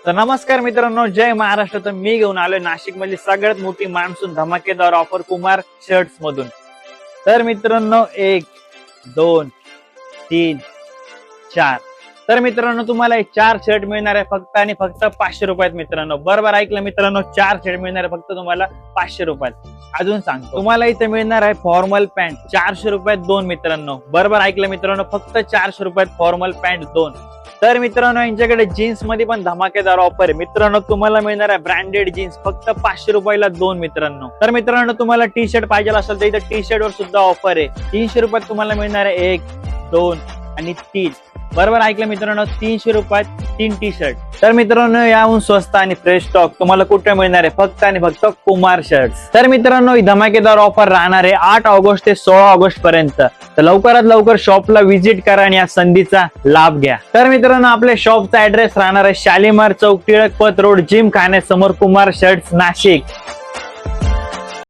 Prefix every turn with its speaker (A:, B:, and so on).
A: तर नमस्कार मित्रांनो, जय महाराष्ट्र. तर मी घेऊन आलोय नाशिक मधली सगळ्यात मोठी मान्सून धमाकेदार ऑफर कुमार शर्ट्स मधून. तर मित्रांनो 1 2 3 4. तर मित्रांनो तुम्हाला हे 4 शर्ट मिळणार आहे फक्त आणि फक्त 500 रुपयात. मित्रांनो बरोबर ऐकलं मित्रांनो, 4 शर्ट मिळणार आहे फक्त तुम्हाला 500 रुपयात. अजून सांगतो, तुम्हाला इथे मिळणार आहे फॉर्मल पॅन्ट 400 रुपयात 2. मित्रांनो बरोबर ऐकलं मित्रांनो, फक्त 400 रुपयात फॉर्मल पॅन्ट 2. तर मित्रांनो यांच्याकडे जीन्स मध्ये पण धमाकेदार ऑफर आहे. मित्रांनो तुम्हाला मिळणार आहे ब्रँडेड जीन्स फक्त 500 रुपयाला 2. मित्रांनो तर मित्रांनो तुम्हाला टी शर्ट पाहिजे असेल तर इथे टी शर्ट वर सुद्धा ऑफर आहे. 300 रुपयात तुम्हाला मिळणार आहे 1 2 आणि 3. बरोबर ऐकलं मित्रांनो, 300 रुपयात 3 टी शर्ट. तर मित्रांनो याहून स्वस्त आणि फ्रेश स्टॉक तुम्हाला कुठे मिळणार आहे? फक्त आणि फक्त कुमार शर्ट्स. तर मित्रांनो ही धमाकेदार ऑफर राहणार आहे 8 ऑगस्ट ते 16 ऑगस्ट पर्यंत. तर लवकरात लवकर शॉपला व्हिजिट करा आणि या संधीचा लाभ घ्या. तर मित्रांनो आपल्या शॉपचा ऍड्रेस राहणार आहे शालीमार चौक, टिळक पथ रोड, जिम खाण्यासमोर, कुमार शर्ट्स नाशिक.